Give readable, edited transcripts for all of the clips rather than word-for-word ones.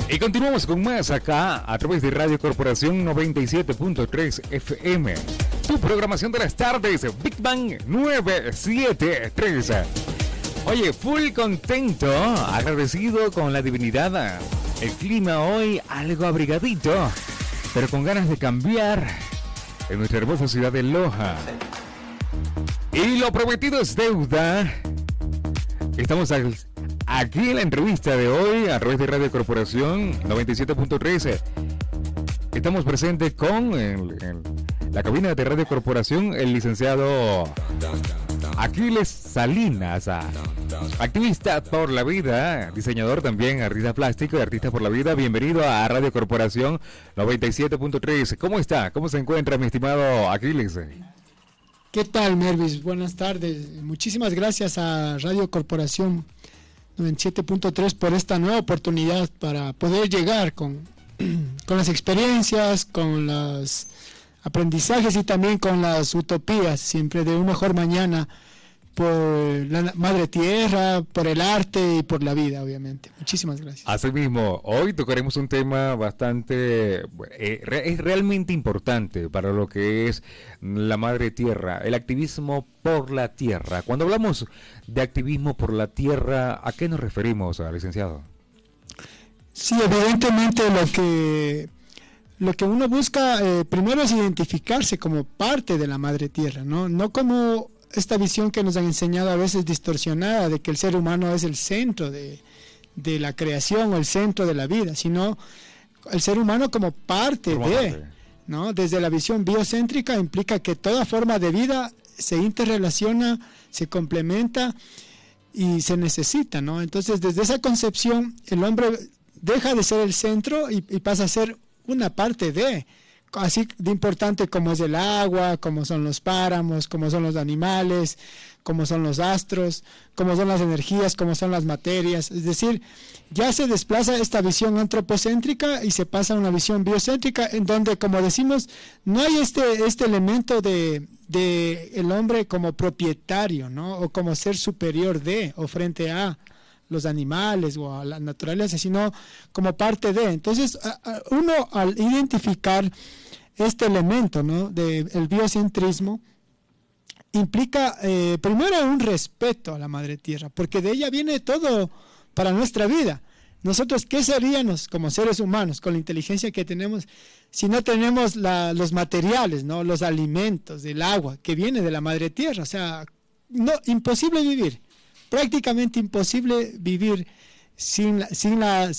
Y continuamos con más acá a través de Radio Corporación 97.3 FM. Tu programación de las tardes, Big Bang 973. Oye, full contento, agradecido con la divinidad. El clima hoy algo abrigadito, pero con ganas de cambiar en nuestra hermosa ciudad de Loja. Y lo prometido es deuda. Estamos aquí en la entrevista de hoy a través de Radio Corporación 97.3. Estamos presentes con en la cabina de Radio Corporación el licenciado Aquiles Salinas, activista por la vida, diseñador también, artista plástico y artista por la vida. Bienvenido a Radio Corporación 97.3. ¿Cómo está? ¿Cómo se encuentra, mi estimado Aquiles? ¿Qué tal, Mervis? Buenas tardes. Muchísimas gracias a Radio Corporación 97.3 por esta nueva oportunidad para poder llegar con las experiencias, con los aprendizajes y también con las utopías, siempre de un mejor mañana por la madre tierra, por el arte y por la vida, obviamente. Muchísimas gracias. Asimismo, hoy tocaremos un tema bastante, es realmente importante para lo que es la madre tierra, el activismo por la tierra. Cuando hablamos de activismo por la tierra, ¿a qué nos referimos, licenciado? Sí, evidentemente lo que uno busca primero es identificarse como parte de la madre tierra, no como esta visión que nos han enseñado a veces distorsionada de que el ser humano es el centro de la creación o el centro de la vida, sino el ser humano como parte de, ¿no? Desde la visión biocéntrica implica que toda forma de vida se interrelaciona, se complementa y se necesita, ¿no? Entonces, desde esa concepción, el hombre deja de ser el centro y pasa a ser una parte de, así de importante como es el agua, como son los páramos, como son los animales, como son los astros, como son las energías, como son las materias. Es decir, ya se desplaza esta visión antropocéntrica y se pasa a una visión biocéntrica en donde, como decimos, no hay este elemento de el hombre como propietario, ¿no? O como ser superior de o frente a los animales o a la naturaleza, sino como parte de. Entonces, uno al identificar este elemento, ¿no? del biocentrismo, implica primero un respeto a la madre tierra, porque de ella viene todo para nuestra vida. Nosotros, ¿qué seríamos como seres humanos con la inteligencia que tenemos si no tenemos los materiales, ¿no? Los alimentos, el agua que viene de la madre tierra? O sea, no, imposible vivir. Prácticamente imposible vivir sin esa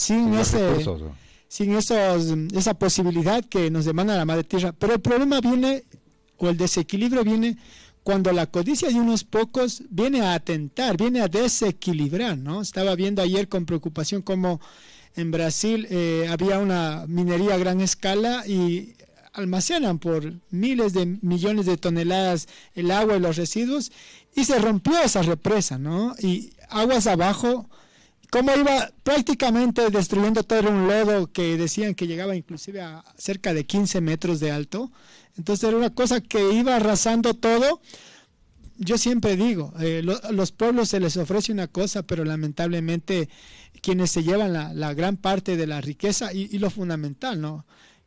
posibilidad que nos demanda la madre tierra. Pero el problema viene, o el desequilibrio viene, cuando la codicia de unos pocos viene a atentar, viene a desequilibrar, ¿no? Estaba viendo ayer con preocupación cómo en Brasil había una minería a gran escala y almacenan por miles de millones de toneladas el agua y los residuos, y se rompió esa represa, ¿no? Y aguas abajo, como iba prácticamente destruyendo todo un lodo que decían que llegaba inclusive a cerca de 15 metros de alto. Entonces era una cosa que iba arrasando todo. Yo siempre digo, los pueblos se les ofrece una cosa, pero lamentablemente quienes se llevan la gran parte de la riqueza y lo fundamental, ¿no?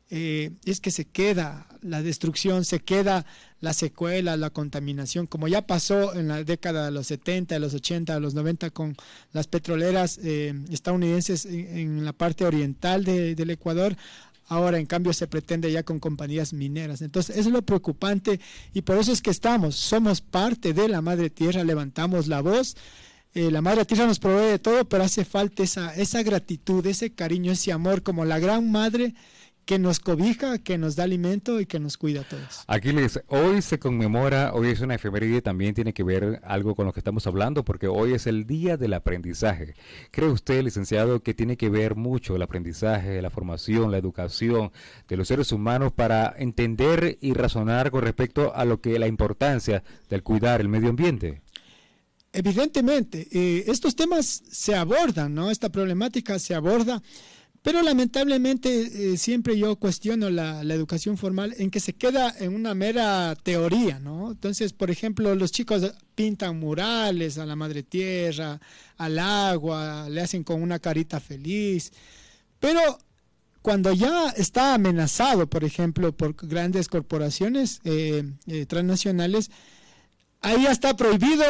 Es que se queda la destrucción, se queda la secuela, la contaminación, como ya pasó en la década de los 70, de los 80, de los 90 con las petroleras estadounidenses en la parte oriental del Ecuador. Ahora en cambio se pretende ya con compañías mineras. Entonces eso es lo preocupante y por eso es que somos parte de la madre tierra, levantamos la voz. La madre tierra nos provee de todo, pero hace falta esa gratitud, ese cariño, ese amor como la gran madre que nos cobija, que nos da alimento y que nos cuida a todos. Aquiles, hoy se conmemora, hoy es una efeméride, también tiene que ver algo con lo que estamos hablando, porque hoy es el Día del Aprendizaje. ¿Cree usted, licenciado, que tiene que ver mucho el aprendizaje, la formación, la educación de los seres humanos para entender y razonar con respecto a lo que la importancia del cuidar el medio ambiente? Evidentemente, estos temas se abordan, ¿no? Esta problemática se aborda. Pero lamentablemente siempre yo cuestiono la educación formal en que se queda en una mera teoría, ¿no? Entonces, por ejemplo, los chicos pintan murales a la madre tierra, al agua, le hacen con una carita feliz, Pero cuando ya está amenazado, por ejemplo, por grandes corporaciones transnacionales, ahí ya está prohibido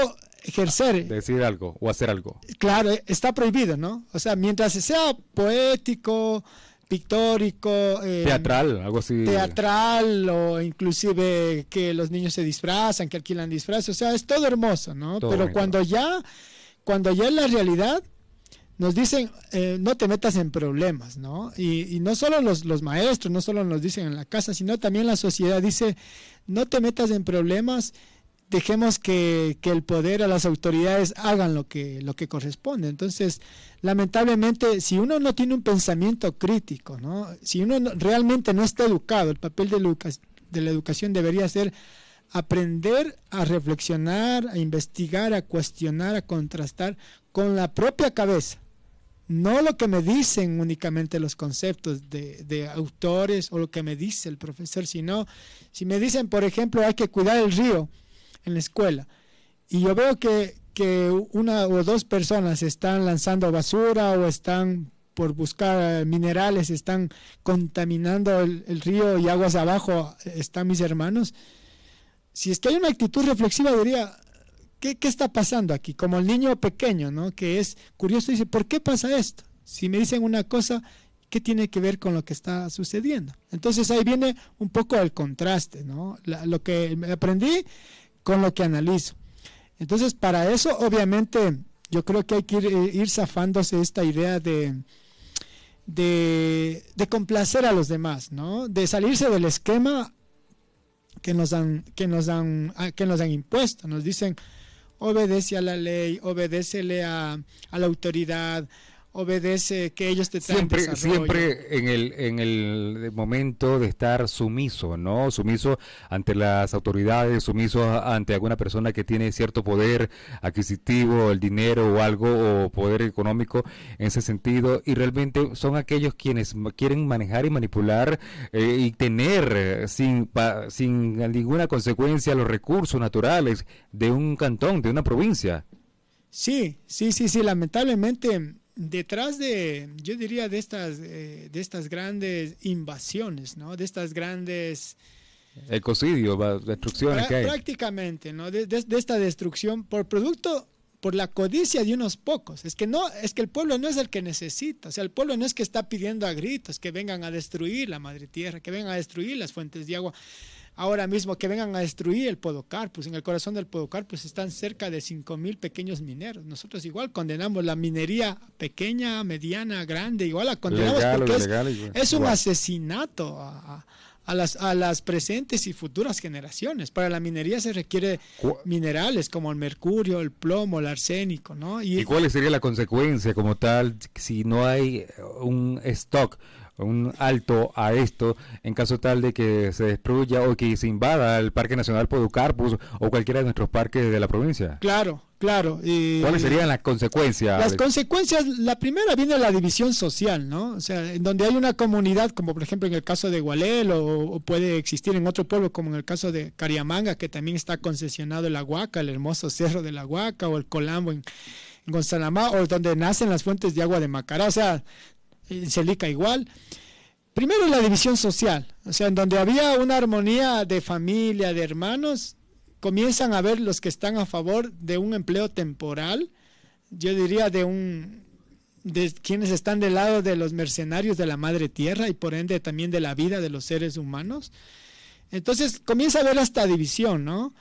ejercer. Decir algo o hacer algo. Claro, está prohibido, ¿no? O sea, mientras sea poético, pictórico, teatral, algo así. Teatral, o inclusive que los niños se disfrazan, que alquilan disfraces, o sea, es todo hermoso, ¿no? Todo pero bonito. cuando ya es la realidad, nos dicen, no te metas en problemas, ¿no? Y no solo los maestros, no solo nos dicen en la casa, sino también la sociedad dice, no te metas en problemas, dejemos que el poder, a las autoridades hagan lo que corresponde. Entonces, lamentablemente, si uno no tiene un pensamiento crítico, ¿no? Si uno realmente no está educado, el papel de la educación debería ser aprender a reflexionar, a investigar, a cuestionar, a contrastar con la propia cabeza. No lo que me dicen únicamente los conceptos de autores o lo que me dice el profesor, sino si me dicen, por ejemplo, hay que cuidar el río en la escuela, y yo veo que una o dos personas están lanzando basura o están por buscar minerales, están contaminando el río y aguas abajo están mis hermanos. Si es que hay una actitud reflexiva, diría, ¿qué está pasando aquí? Como el niño pequeño, ¿no? Que es curioso y dice, ¿por qué pasa esto? Si me dicen una cosa, ¿qué tiene que ver con lo que está sucediendo? Entonces ahí viene un poco el contraste, ¿no? Lo que aprendí con lo que analizo. Entonces, para eso, obviamente, yo creo que hay que ir zafándose esta idea de complacer a los demás, ¿no? De salirse del esquema que nos han impuesto. Nos dicen, obedece a la ley, obedécele a la autoridad, obedece que ellos te traen desarrollo. Siempre en el momento de estar sumiso, ¿no? Sumiso ante las autoridades, sumiso ante alguna persona que tiene cierto poder adquisitivo, el dinero o algo, o poder económico en ese sentido, y realmente son aquellos quienes quieren manejar y manipular y tener sin ninguna consecuencia los recursos naturales de un cantón, de una provincia. Sí, lamentablemente detrás yo diría de estas grandes invasiones, ¿no? De estas grandes ecocidio, destrucciones que hay. Prácticamente, ¿no? De esta destrucción por la codicia de unos pocos. Es que el pueblo no es el que necesita, o sea, el pueblo no es que está pidiendo a gritos que vengan a destruir la madre tierra, que vengan a destruir las fuentes de agua. Ahora mismo que vengan a destruir el Podocarpus. En el corazón del Podocarpus están cerca de 5,000 pequeños mineros. Nosotros igual condenamos la minería pequeña, mediana, grande, igual la condenamos porque es un asesinato a las presentes y futuras generaciones. Para la minería se requiere minerales como el mercurio, el plomo, el arsénico, ¿no? ¿Y cuál sería la consecuencia como tal si no hay un stock, un alto a esto, en caso tal de que se destruya o que se invada el Parque Nacional Podocarpus o cualquiera de nuestros parques de la provincia? Claro. ¿Cuáles serían las consecuencias? Las consecuencias, la primera viene la división social, ¿no? O sea, en donde hay una comunidad, como por ejemplo en el caso de Gualel, o puede existir en otro pueblo, como en el caso de Cariamanga, que también está concesionado el Aguaca, el hermoso cerro del Aguaca, o el Colambo en Gonzanamá, o donde nacen las fuentes de agua de Macará, o sea, en Celica igual. Primero la división social, o sea, en donde había una armonía de familia, de hermanos, comienzan a ver los que están a favor de un empleo temporal, yo diría de quienes están del lado de los mercenarios de la madre tierra y por ende también de la vida de los seres humanos. Entonces comienza a haber esta división, ¿no?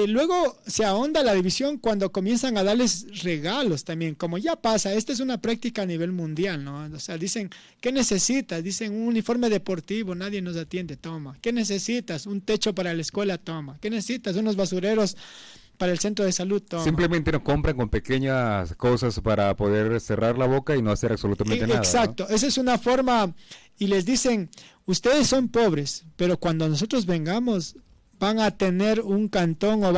Luego se ahonda la división cuando comienzan a darles regalos también, como ya pasa, esta es una práctica a nivel mundial, ¿no? O sea, dicen, ¿qué necesitas? Dicen, un uniforme deportivo, nadie nos atiende, toma. ¿Qué necesitas? Un techo para la escuela, toma. ¿Qué necesitas? Unos basureros para el centro de salud, toma. Simplemente nos compran con pequeñas cosas para poder cerrar la boca y no hacer absolutamente nada. Exacto, ¿no? Esa es una forma, y les dicen, ustedes son pobres, pero cuando nosotros vengamos van a tener un cantón o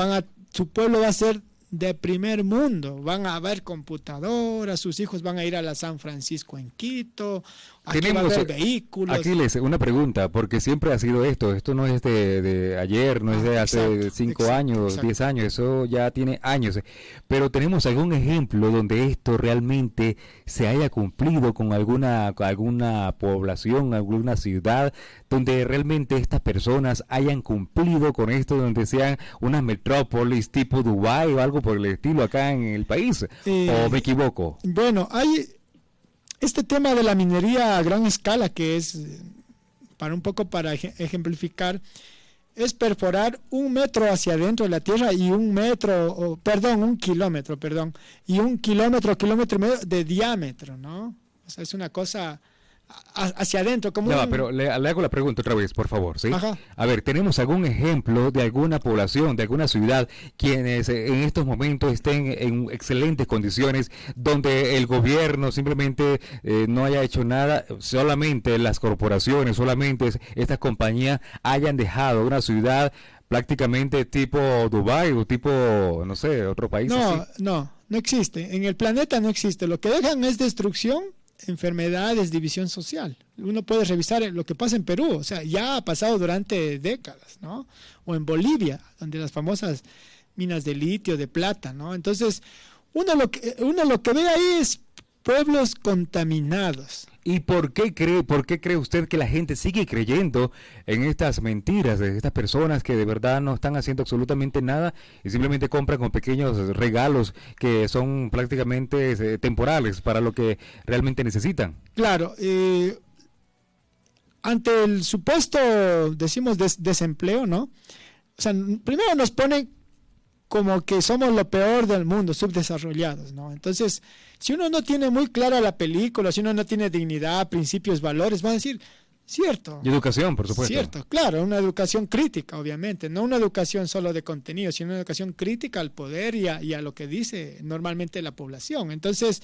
su pueblo va a ser de primer mundo, van a ver computadoras, sus hijos van a ir a la San Francisco en Quito, aquí va a haber vehículos. Aquiles, una pregunta, porque siempre ha sido esto no es de ayer, no es de hace 5 años, 10 años, eso ya tiene años, pero tenemos algún ejemplo donde esto realmente se haya cumplido con alguna población, alguna ciudad, donde realmente estas personas hayan cumplido con esto, donde sean unas metrópolis tipo Dubái o algo por el estilo acá en el país, ¿o me equivoco? Bueno, hay este tema de la minería a gran escala, que es, para ejemplificar, es perforar 1 metro hacia adentro de la tierra y un kilómetro, y un kilómetro y medio de diámetro, ¿no? O sea, es una cosa hacia adentro, como pero le hago la pregunta otra vez, por favor, ¿sí? Ajá. A ver, ¿tenemos algún ejemplo de alguna población, de alguna ciudad, quienes en estos momentos estén en excelentes condiciones, donde el gobierno simplemente no haya hecho nada, solamente las corporaciones, solamente estas compañías hayan dejado una ciudad prácticamente tipo Dubái o tipo, no sé, otro país? No existe, en el planeta no existe, lo que dejan es destrucción, enfermedades, división social. Uno puede revisar lo que pasa en Perú, o sea, ya ha pasado durante décadas, ¿no? O en Bolivia, donde las famosas minas de litio, de plata, ¿no? Entonces, uno lo que ve ahí es pueblos contaminados. ¿Y por qué cree usted que la gente sigue creyendo en estas mentiras de estas personas que de verdad no están haciendo absolutamente nada y simplemente compran con pequeños regalos que son prácticamente temporales para lo que realmente necesitan? Claro, ante el supuesto, decimos, desempleo, ¿no? O sea, primero nos ponen como que somos lo peor del mundo, subdesarrollados, ¿no? Entonces, si uno no tiene muy clara la película, si uno no tiene dignidad, principios, valores, van a decir, cierto. Y educación, por supuesto. Cierto, claro, una educación crítica, obviamente, no una educación solo de contenido, sino una educación crítica al poder y a lo que dice normalmente la población. Entonces,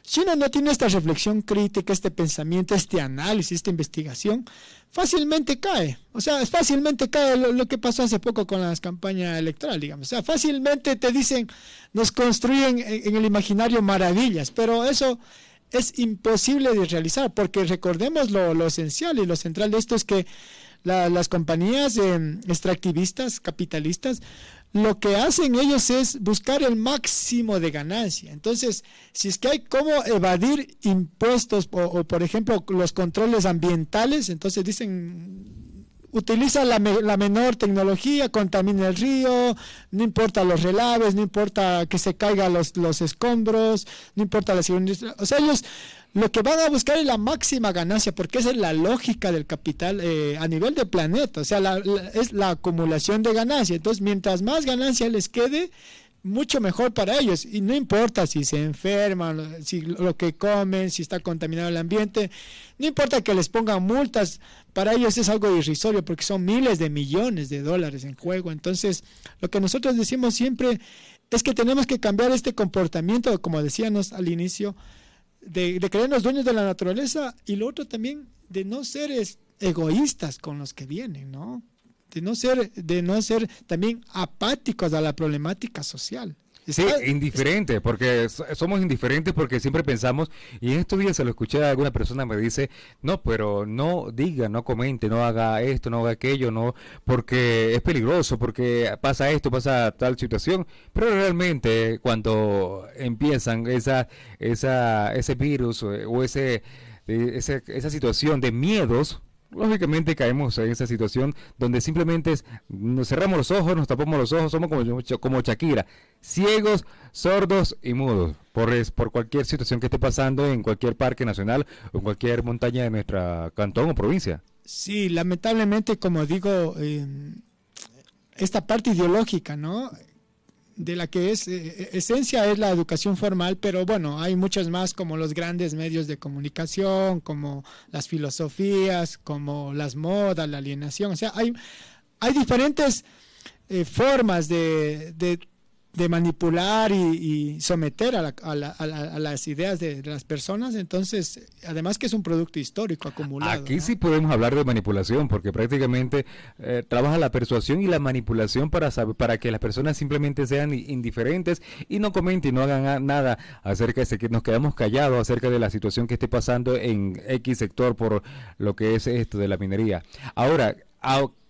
si uno no tiene esta reflexión crítica, este pensamiento, este análisis, esta investigación, fácilmente cae. O sea, fácilmente cae lo que pasó hace poco con las campañas electorales, digamos. O sea, fácilmente te dicen, nos construyen en el imaginario maravillas, pero eso es imposible de realizar, porque recordemos lo esencial y lo central de esto es que las compañías extractivistas, capitalistas, lo que hacen ellos es buscar el máximo de ganancia. Entonces, si es que hay cómo evadir impuestos o por ejemplo, los controles ambientales, entonces dicen, utiliza la menor tecnología, contamina el río, no importa los relaves, no importa que se caigan los escombros, no importa la seguridad. O sea, ellos lo que van a buscar es la máxima ganancia, porque esa es la lógica del capital a nivel del planeta. O sea, es la acumulación de ganancia. Entonces, mientras más ganancia les quede, mucho mejor para ellos, y no importa si se enferman, si lo que comen, si está contaminado el ambiente, no importa que les pongan multas, para ellos es algo irrisorio porque son miles de millones de dólares en juego. Entonces, lo que nosotros decimos siempre es que tenemos que cambiar este comportamiento, como decíamos al inicio, de creernos dueños de la naturaleza, y lo otro también de no ser egoístas con los que vienen, ¿no? De no ser también apáticos a la problemática social. Sí, indiferente, porque somos indiferentes porque siempre pensamos, y en estos días se lo escuché a alguna persona, me dice, no, pero no diga, no comente, no haga esto, no haga aquello, no, porque es peligroso, porque pasa esto, pasa tal situación, pero realmente cuando empiezan ese virus o esa situación de miedos, lógicamente caemos en esa situación donde simplemente nos cerramos los ojos, nos tapamos los ojos, somos como Shakira, ciegos, sordos y mudos por cualquier situación que esté pasando en cualquier parque nacional o en cualquier montaña de nuestra cantón o provincia. Sí, lamentablemente, como digo, esta parte ideológica, ¿no?, de la que es esencia es la educación formal, pero bueno, hay muchas más, como los grandes medios de comunicación, como las filosofías, como las modas, la alienación. O sea, hay diferentes formas de de manipular y someter a las ideas de las personas. Entonces, además que es un producto histórico acumulado. Aquí, ¿no?, sí podemos hablar de manipulación, porque prácticamente trabaja la persuasión y la manipulación para que las personas simplemente sean indiferentes y no comenten y no hagan nada acerca de que nos quedamos callados acerca de la situación que esté pasando en X sector por lo que es esto de la minería. Ahora,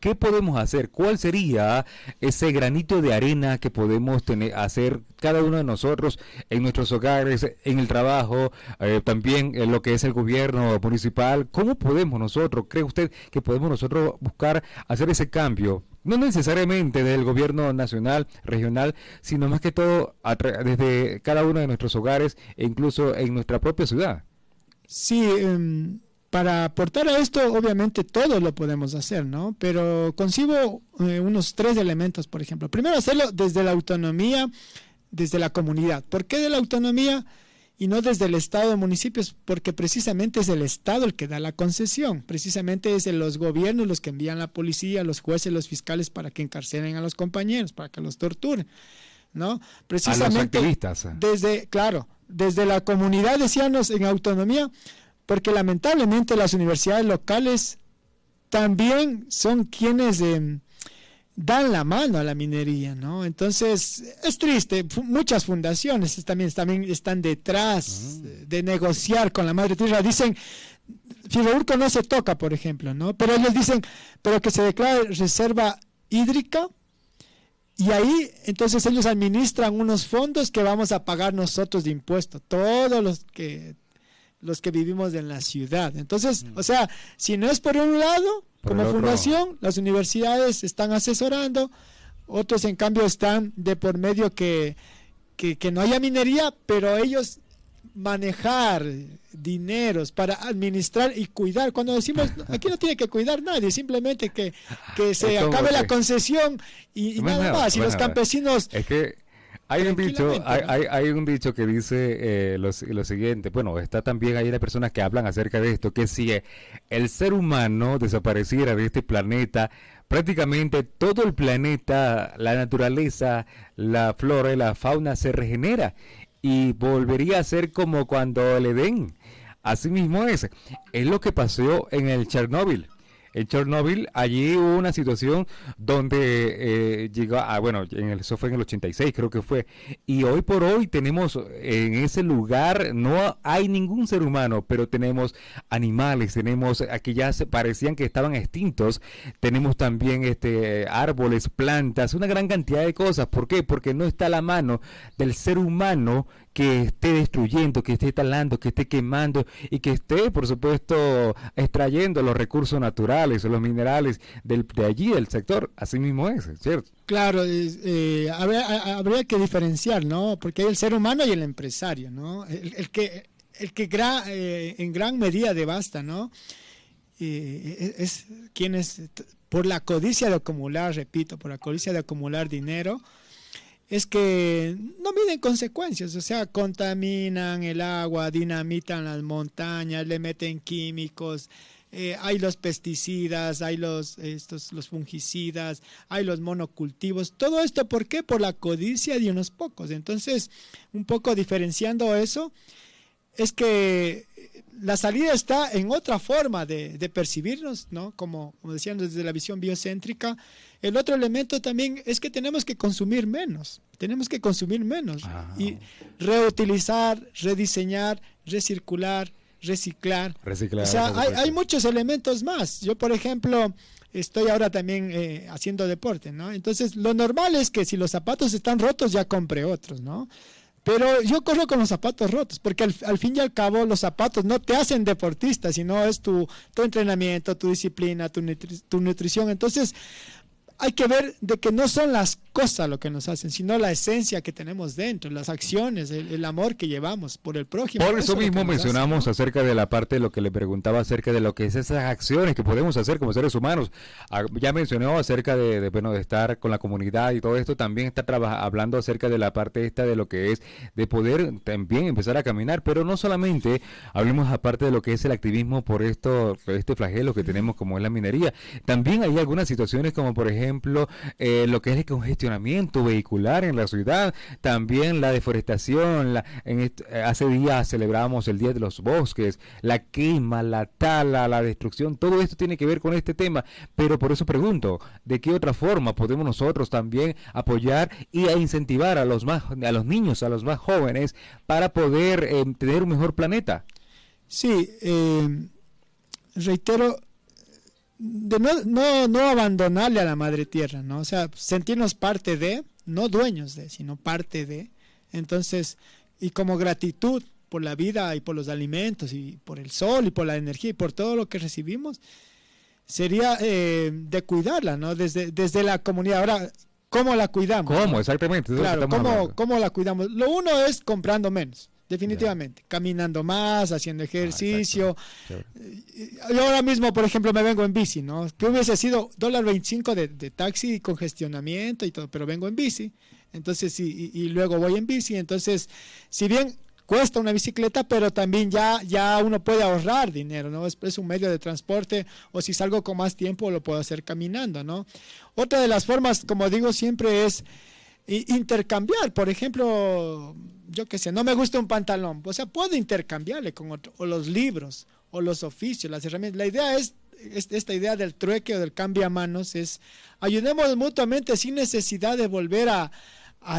¿qué podemos hacer? ¿Cuál sería ese granito de arena que podemos hacer cada uno de nosotros en nuestros hogares, en el trabajo, también en lo que es el gobierno municipal? ¿Cómo podemos nosotros, cree usted, que podemos nosotros buscar hacer ese cambio? No necesariamente del gobierno nacional, regional, sino más que todo desde cada uno de nuestros hogares e incluso en nuestra propia ciudad. Sí, para aportar a esto, obviamente todos lo podemos hacer, ¿no? Pero concibo unos 3 elementos, por ejemplo. Primero, hacerlo desde la autonomía, desde la comunidad. ¿Por qué de la autonomía y no desde el Estado o municipios? Porque precisamente es el Estado el que da la concesión. Precisamente es los gobiernos los que envían la policía, los jueces, los fiscales para que encarcelen a los compañeros, para que los torturen, ¿no? Precisamente a los activistas. Desde la comunidad, decíamos, en autonomía, porque lamentablemente las universidades locales también son quienes dan la mano a la minería, ¿no? Entonces, es triste, muchas fundaciones también están detrás de negociar con la madre tierra. Dicen, Firourco no se toca, por ejemplo, ¿no? Pero ellos dicen, pero que se declare reserva hídrica, y ahí entonces ellos administran unos fondos que vamos a pagar nosotros de impuestos, todos los que vivimos en la ciudad. Entonces, o sea, si no es por un lado, como fundación, las universidades están asesorando, otros en cambio están de por medio que no haya minería, pero ellos manejar dineros para administrar y cuidar. Cuando decimos, aquí no tiene que cuidar nadie, simplemente que se acabe la concesión y nada más. Y los campesinos... Es que hay un dicho que dice lo siguiente. Bueno, está también ahí las personas que hablan acerca de esto, que si el ser humano desapareciera de este planeta, prácticamente todo el planeta, la naturaleza, la flora y la fauna se regenera y volvería a ser como cuando el Edén. Así mismo es lo que pasó en el Chernobyl. En Chernobyl, allí hubo una situación donde llegó, eso fue en el 86, creo que fue, y hoy por hoy tenemos en ese lugar, no hay ningún ser humano, pero tenemos animales, tenemos, aquí ya parecían que estaban extintos, tenemos también árboles, plantas, una gran cantidad de cosas. ¿Por qué? Porque no está a la mano del ser humano que esté destruyendo, que esté talando, que esté quemando y que esté, por supuesto, extrayendo los recursos naturales, los minerales de allí, del sector. Así mismo es, ¿cierto? Claro, habría que diferenciar, ¿no? Porque hay el ser humano y el empresario, ¿no? El que en gran medida devasta, ¿no? Es quienes, por la codicia de acumular, repito, por la codicia de acumular dinero, es que no miden consecuencias, o sea, contaminan el agua, dinamitan las montañas, le meten químicos, hay los pesticidas, hay los fungicidas, hay los monocultivos, todo esto, ¿por qué? Por la codicia de unos pocos. Entonces, un poco diferenciando eso, es que la salida está en otra forma de percibirnos, ¿no? Como decían, desde la visión biocéntrica. El otro elemento también es que tenemos que consumir menos y reutilizar, rediseñar, recircular, reciclar. O sea, hay muchos elementos más. Yo, por ejemplo, estoy ahora también haciendo deporte, ¿no? Entonces, lo normal es que si los zapatos están rotos, ya compre otros, ¿no? Pero yo corro con los zapatos rotos, porque al fin y al cabo los zapatos no te hacen deportista, sino es tu entrenamiento, tu disciplina, tu nutrición. Entonces, hay que ver de que no son las cosas lo que nos hacen, sino la esencia que tenemos dentro, las acciones, el amor que llevamos por el prójimo. Por eso mismo mencionamos acerca de la parte de lo que le preguntaba acerca de lo que es esas acciones que podemos hacer como seres humanos. Ya mencionó acerca de estar con la comunidad y todo esto, también está hablando acerca de la parte esta de lo que es de poder también empezar a caminar, pero no solamente hablemos aparte de lo que es el activismo por este flagelo que tenemos como es la minería. También hay algunas situaciones como por ejemplo ejemplo, lo que es el congestionamiento vehicular en la ciudad, también la deforestación, hace días celebramos el Día de los Bosques, la quema, la tala, la destrucción, todo esto tiene que ver con este tema, pero por eso pregunto, ¿de qué otra forma podemos nosotros también apoyar y a incentivar a los niños, a los más jóvenes, para poder tener un mejor planeta? Sí, reitero, de no abandonarle a la madre tierra, ¿no? O sea, sentirnos parte de, no dueños de, sino parte de. Entonces, y como gratitud por la vida y por los alimentos y por el sol y por la energía y por todo lo que recibimos, sería de cuidarla, ¿no? Desde la comunidad. Ahora, ¿cómo la cuidamos? ¿Cómo? ¿No? Exactamente. Claro, ¿cómo la cuidamos? Lo uno es comprando menos. Definitivamente, caminando más, haciendo ejercicio. Yo ahora mismo, por ejemplo, me vengo en bici, ¿no? Que hubiese sido $1.25 de taxi y congestionamiento y todo, pero vengo en bici. Entonces, y luego voy en bici. Entonces, si bien cuesta una bicicleta, pero también ya uno puede ahorrar dinero, ¿no? Es un medio de transporte, o si salgo con más tiempo lo puedo hacer caminando, ¿no? Otra de las formas, como digo siempre, es intercambiar. Por ejemplo, yo qué sé, no me gusta un pantalón, o sea, puedo intercambiarle con otro, o los libros, o los oficios, las herramientas. La idea es esta idea del trueque o del cambio a manos, es ayudemos mutuamente sin necesidad de volver a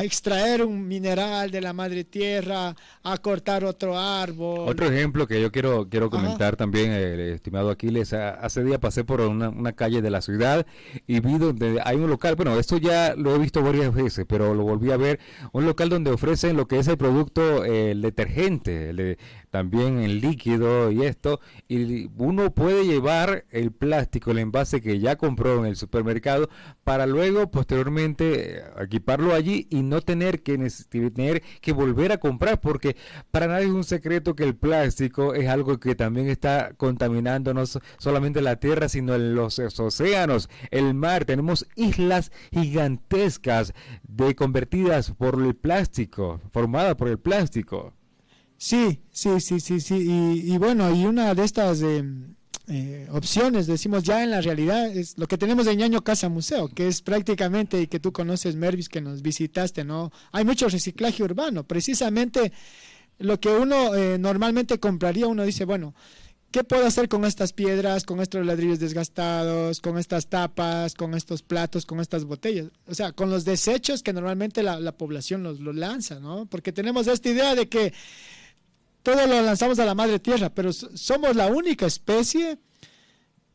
extraer un mineral de la madre tierra, a cortar otro árbol. Otro ejemplo que yo quiero comentar también, estimado Aquiles, hace día pasé por una calle de la ciudad y vi donde hay un local, bueno, esto ya lo he visto varias veces, pero lo volví a ver, un local donde ofrecen lo que es el producto, el detergente, también el líquido y esto, y uno puede llevar el plástico, el envase que ya compró en el supermercado, para luego posteriormente equiparlo allí y no tener que volver a comprar, porque para nadie es un secreto que el plástico es algo que también está contaminando no solamente la tierra, sino los océanos, el mar. Tenemos islas gigantescas convertidas por el plástico, formadas por el plástico. Sí. Y bueno, y una de estas opciones, decimos ya en la realidad, es lo que tenemos de Ñaño Casa Museo, que es prácticamente, y que tú conoces, Mervis, que nos visitaste, ¿no? Hay mucho reciclaje urbano. Precisamente lo que uno normalmente compraría, uno dice, bueno, ¿qué puedo hacer con estas piedras, con estos ladrillos desgastados, con estas tapas, con estos platos, con estas botellas? O sea, con los desechos que normalmente la población los lanza, ¿no? Porque tenemos esta idea de que todo lo lanzamos a la madre tierra, pero somos la única especie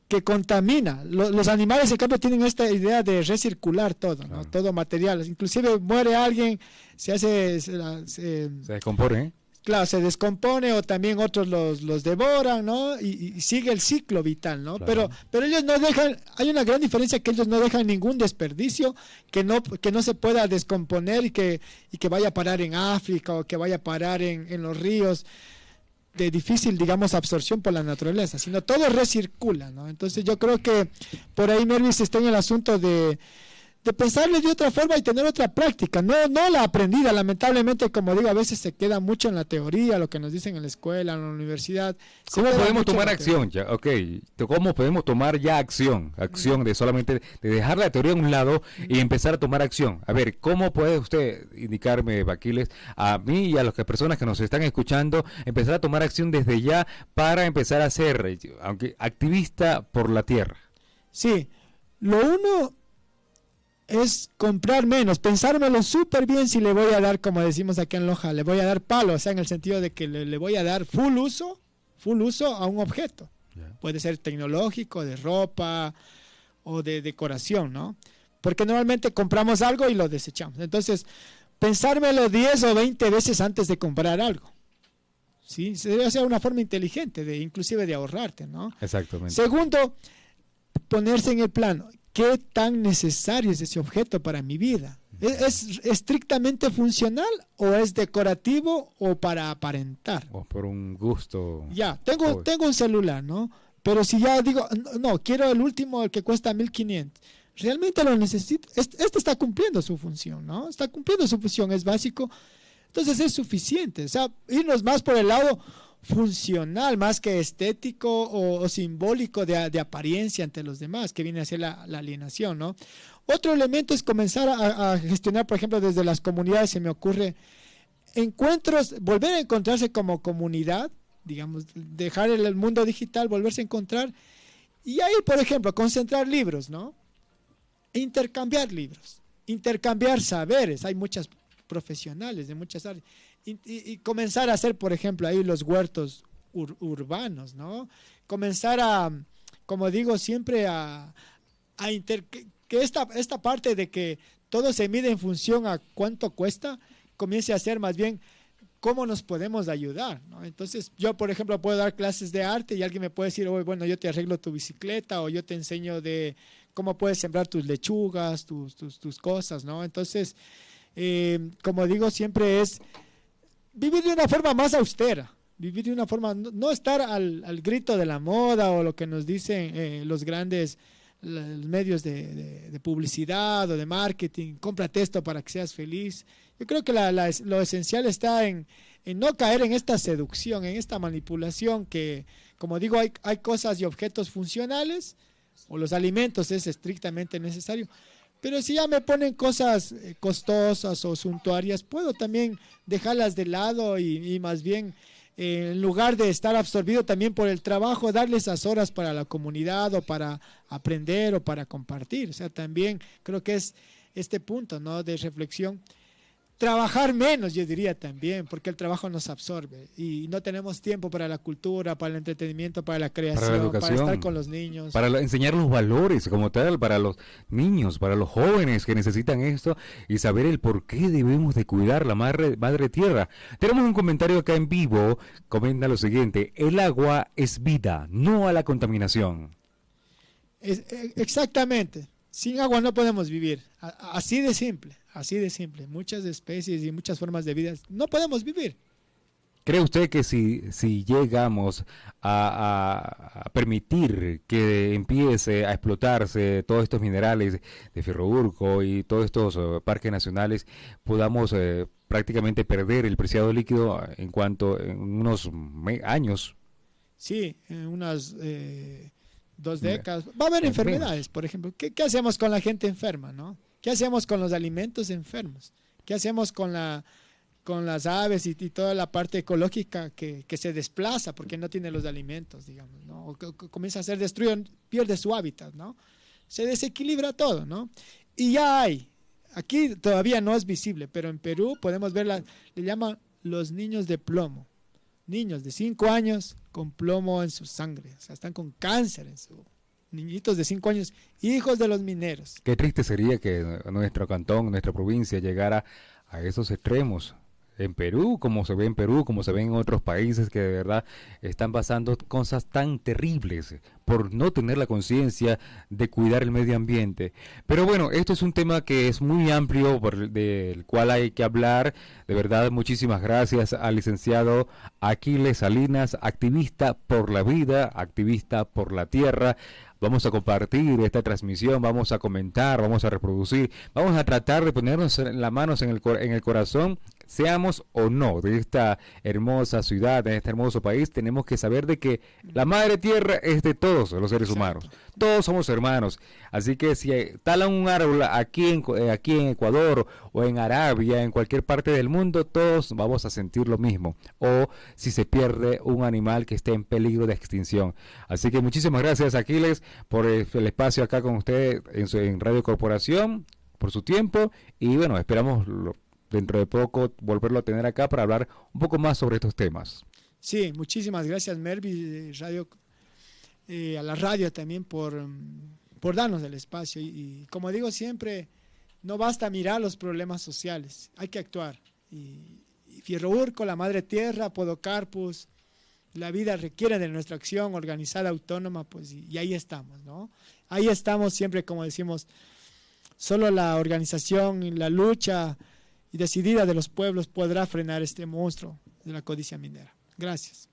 que contamina. Los animales, en cambio, tienen esta idea de recircular todo, ¿no? Claro. Todo material. Inclusive muere alguien, se descompone, ¿eh? Claro, se descompone, o también otros los devoran, ¿no? Y sigue el ciclo vital, ¿no? Claro. Pero ellos no dejan, hay una gran diferencia, que ellos no dejan ningún desperdicio que no se pueda descomponer y que vaya a parar en África, o que vaya a parar en los ríos de difícil, digamos, absorción por la naturaleza, sino todo recircula, ¿no? Entonces yo creo que por ahí, Mervis, está en el asunto de pensarle de otra forma y tener otra práctica, no la aprendida. Lamentablemente, como digo, a veces se queda mucho en la teoría, lo que nos dicen en la escuela, en la universidad. ¿Cómo podemos tomar acción? Ya, okay. ¿Cómo podemos tomar ya acción de solamente de dejar la teoría a un lado y empezar a tomar acción? A ver, ¿cómo puede usted indicarme, Aquiles, a mí y a las personas que nos están escuchando, empezar a tomar acción desde ya para empezar a ser, aunque activista por la tierra? Sí, lo uno es comprar menos, pensármelo súper bien si le voy a dar, como decimos aquí en Loja, le voy a dar palo, o sea, en el sentido de que le voy a dar full uso a un objeto. Yeah. Puede ser tecnológico, de ropa o de decoración, ¿no? Porque normalmente compramos algo y lo desechamos. Entonces, pensármelo 10 o 20 veces antes de comprar algo. ¿Sí? Debe ser una forma inteligente, inclusive de ahorrarte, ¿no? Exactamente. Segundo, ponerse en el plano. ¿Qué tan necesario es ese objeto para mi vida? ¿Es estrictamente funcional o es decorativo o para aparentar? O por un gusto. Ya, tengo un celular, ¿no? Pero si ya digo, no, quiero el último, el que cuesta 1,500. ¿Realmente lo necesito? Este está cumpliendo su función, ¿no? Está cumpliendo su función, es básico. Entonces es suficiente. O sea, irnos más por el lado funcional más que estético o simbólico de apariencia ante los demás, que viene a ser la alienación, ¿no? Otro elemento es comenzar a gestionar, por ejemplo, desde las comunidades, se me ocurre, encuentros, volver a encontrarse como comunidad, digamos, dejar el mundo digital, volverse a encontrar, y ahí, por ejemplo, concentrar libros, ¿no? Intercambiar libros, intercambiar saberes, hay muchas profesionales de muchas áreas, y comenzar a hacer, por ejemplo, ahí los huertos urbanos, ¿no? Comenzar a, como digo siempre, que esta parte de que todo se mide en función a cuánto cuesta, comience a ser más bien cómo nos podemos ayudar, ¿no? Entonces yo, por ejemplo, puedo dar clases de arte y alguien me puede decir, oh, bueno, yo te arreglo tu bicicleta, o yo te enseño de cómo puedes sembrar tus lechugas, tus cosas, ¿no? Entonces, como digo siempre, es vivir de una forma más austera, vivir de una forma, no estar al grito de la moda o lo que nos dicen los grandes los medios de publicidad o de marketing, cómprate esto para que seas feliz. Yo creo que lo esencial está en no caer en esta seducción, en esta manipulación que, como digo, hay cosas y objetos funcionales, o los alimentos es estrictamente necesario, pero si ya me ponen cosas costosas o suntuarias, puedo también dejarlas de lado y más bien, en lugar de estar absorbido también por el trabajo, darle esas horas para la comunidad o para aprender o para compartir. O sea, también creo que es este punto, ¿no?, de reflexión. Trabajar menos, yo diría también, porque el trabajo nos absorbe y no tenemos tiempo para la cultura, para el entretenimiento, para la creación, para la educación, para estar con los niños. Para enseñar los valores como tal, para los niños, para los jóvenes que necesitan esto y saber el por qué debemos de cuidar la madre tierra. Tenemos un comentario acá en vivo, comenta lo siguiente: el agua es vida, no a la contaminación. Exactamente, sin agua no podemos vivir, así de simple. Así de simple, muchas especies y muchas formas de vida no podemos vivir. ¿Cree usted que si llegamos a permitir que empiece a explotarse todos estos minerales de Ferrourco y todos estos parques nacionales, podamos prácticamente perder el preciado líquido en unos años? Sí, en unas 2 décadas. Va a haber enfermedades, por ejemplo. ¿Qué hacemos con la gente enferma, no? ¿Qué hacemos con los alimentos enfermos? ¿Qué hacemos con las aves y toda la parte ecológica que se desplaza porque no tiene los alimentos, digamos, ¿no? O comienza a ser destruido, pierde su hábitat, ¿no? Se desequilibra todo, ¿no? Y ya hay, aquí todavía no es visible, pero en Perú podemos ver, le llaman los niños de plomo. Niños de 5 años con plomo en su sangre, o sea, están con cáncer en su... Niñitos de 5 años, hijos de los mineros. Qué triste sería que nuestro cantón, nuestra provincia llegara a esos extremos. En Perú, como se ve en Perú, como se ve en otros países que de verdad están pasando cosas tan terribles por no tener la conciencia de cuidar el medio ambiente. Pero bueno, esto es un tema que es muy amplio, del cual hay que hablar. De verdad, muchísimas gracias al licenciado Aquiles Salinas, activista por la vida, activista por la tierra. Vamos a compartir esta transmisión, vamos a comentar, vamos a reproducir, vamos a tratar de ponernos las manos en el corazón, seamos o no de esta hermosa ciudad, de este hermoso país. Tenemos que saber de que la madre tierra es de todos los seres humanos. Todos somos hermanos. Así que si talan un árbol aquí en Ecuador o en Arabia, en cualquier parte del mundo, todos vamos a sentir lo mismo. O si se pierde un animal que esté en peligro de extinción. Así que muchísimas gracias, Aquiles, por el espacio acá con usted en Radio Corporación, por su tiempo. Y bueno, esperamos dentro de poco volverlo a tener acá para hablar un poco más sobre estos temas. Sí, muchísimas gracias, Mervi, a la radio también por darnos el espacio. Y como digo siempre, no basta mirar los problemas sociales, hay que actuar. Y Ferrourco, la madre tierra, Podocarpus, la vida requiere de nuestra acción organizada, autónoma, pues, y ahí estamos, ¿no? Ahí estamos siempre, como decimos, solo la organización y la lucha y decidida de los pueblos podrá frenar este monstruo de la codicia minera. Gracias.